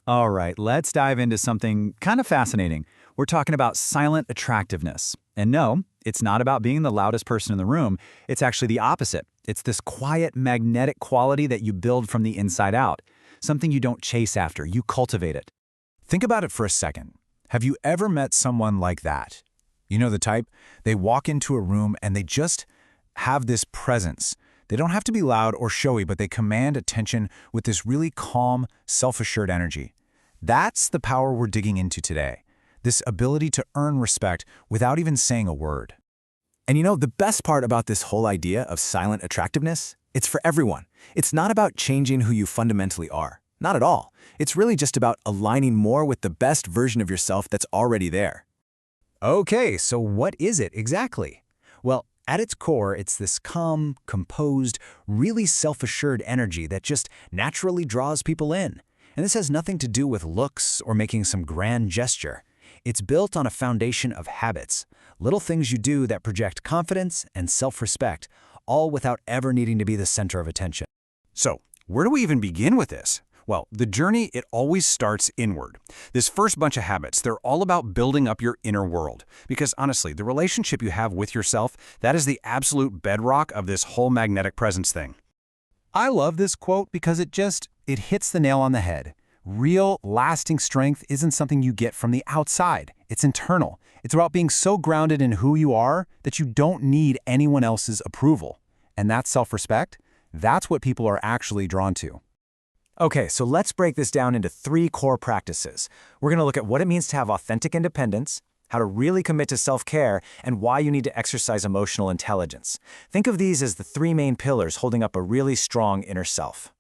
All right, let's dive into something kind of fascinating. We're talking about silent attractiveness. And no, it's not about being the loudest person in the room. It's actually the opposite. It's this quiet, magnetic quality that you build from the inside out. Something you don't chase after, you cultivate it. Think about it for a second. Have you ever met someone like that? You know the type? They walk into a room and they just have this presence. They don't have to be loud or showy, but they command attention with this really calm, self-assured energy. That's the power we're digging into today. This ability to earn respect without even saying a word. And you know, the best part about this whole idea of silent attractiveness? It's for everyone. It's not about changing who you fundamentally are. Not at all. It's really just about aligning more with the best version of yourself that's already there. Okay, so what is it exactly? Well, at its core, it's this calm, composed, really self-assured energy that just naturally draws people in. And this has nothing to do with looks or making some grand gesture. It's built on a foundation of habits, little things you do that project confidence and self-respect, all without ever needing to be the center of attention. So, where do we even begin with this? Well, the journey, it always starts inward. This first bunch of habits, they're all about building up your inner world. Because honestly, the relationship you have with yourself, that is the absolute bedrock of this whole magnetic presence thing. I love this quote because it hits the nail on the head. Real, lasting strength isn't something you get from the outside. It's internal. It's about being so grounded in who you are that you don't need anyone else's approval. And that self-respect, that's what people are actually drawn to. Okay, so let's break this down into 3 core practices. We're going to look at what it means to have authentic independence, how to really commit to self-care, and why you need to exercise emotional intelligence. Think of these as the 3 main pillars holding up a really strong inner self.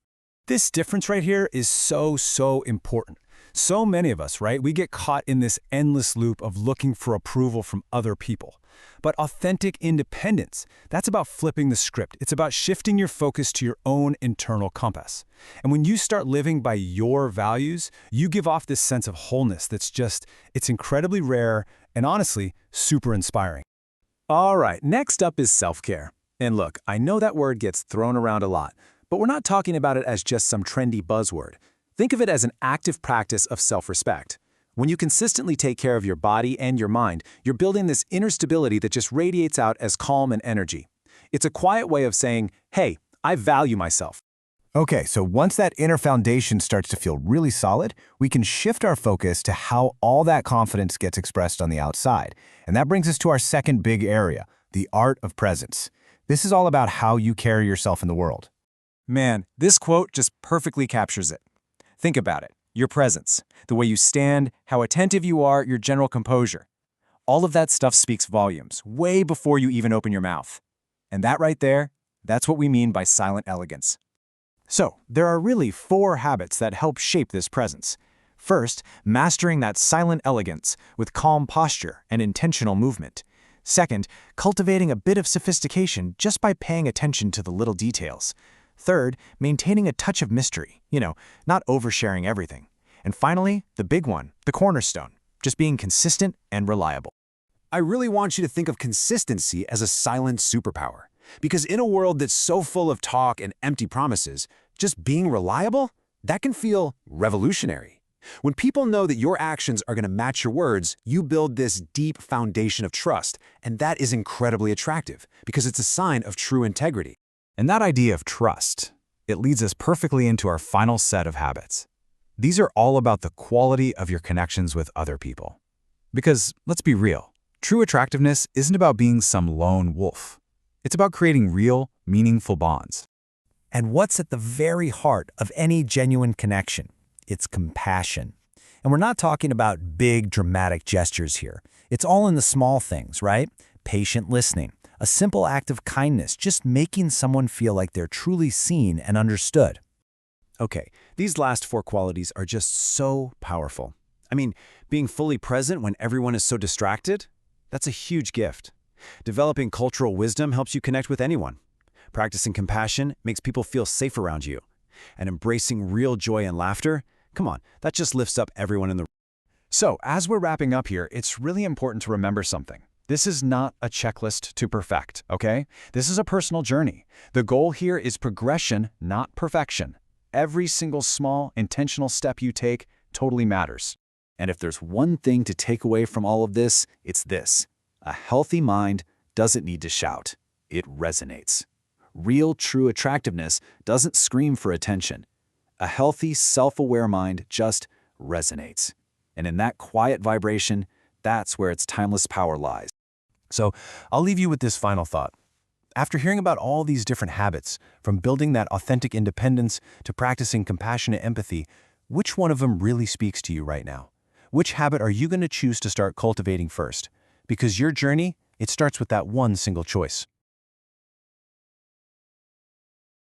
This difference right here is so important. So many of us, right, we get caught in this endless loop of looking for approval from other people. But authentic independence, that's about flipping the script. It's about shifting your focus to your own internal compass. And when you start living by your values, you give off this sense of wholeness it's incredibly rare and honestly, super inspiring. All right, next up is self-care. And look, I know that word gets thrown around a lot, but we're not talking about it as just some trendy buzzword. Think of it as an active practice of self-respect. When you consistently take care of your body and your mind, you're building this inner stability that just radiates out as calm and energy. It's a quiet way of saying, hey, I value myself. Okay, so once that inner foundation starts to feel really solid, we can shift our focus to how all that confidence gets expressed on the outside. And that brings us to our second big area, the art of presence. This is all about how you carry yourself in the world. Man, this quote just perfectly captures it. Think about it. Your presence, the way you stand, how attentive you are, your general composure. All of that stuff speaks volumes, way before you even open your mouth. And that right there, that's what we mean by silent elegance. So, there are really 4 habits that help shape this presence. First, mastering that silent elegance with calm posture and intentional movement. Second, cultivating a bit of sophistication just by paying attention to the little details. Third, maintaining a touch of mystery, not oversharing everything. And finally, the big one, the cornerstone, just being consistent and reliable. I really want you to think of consistency as a silent superpower. Because in a world that's so full of talk and empty promises, just being reliable, that can feel revolutionary. When people know that your actions are going to match your words, you build this deep foundation of trust, and that is incredibly attractive because it's a sign of true integrity. And that idea of trust, it leads us perfectly into our final set of habits. These are all about the quality of your connections with other people. Because, let's be real, true attractiveness isn't about being some lone wolf. It's about creating real, meaningful bonds. And what's at the very heart of any genuine connection? It's compassion. And we're not talking about big, dramatic gestures here. It's all in the small things, right? Patient listening. A simple act of kindness, just making someone feel like they're truly seen and understood. Okay, these last 4 qualities are just so powerful. I mean, being fully present when everyone is so distracted, that's a huge gift. Developing cultural wisdom helps you connect with anyone. Practicing compassion makes people feel safe around you. And embracing real joy and laughter, come on, that just lifts up everyone in the room. So, as we're wrapping up here, it's really important to remember something. This is not a checklist to perfect, okay? This is a personal journey. The goal here is progression, not perfection. Every single small, intentional step you take, totally matters. And if there's one thing to take away from all of this, it's this. A healthy mind doesn't need to shout. It resonates. Real, true attractiveness doesn't scream for attention. A healthy, self-aware mind just resonates. And in that quiet vibration, that's where its timeless power lies. So I'll leave you with this final thought. After hearing about all these different habits, from building that authentic independence to practicing compassionate empathy, which one of them really speaks to you right now? Which habit are you going to choose to start cultivating first? Because your journey, it starts with that one single choice.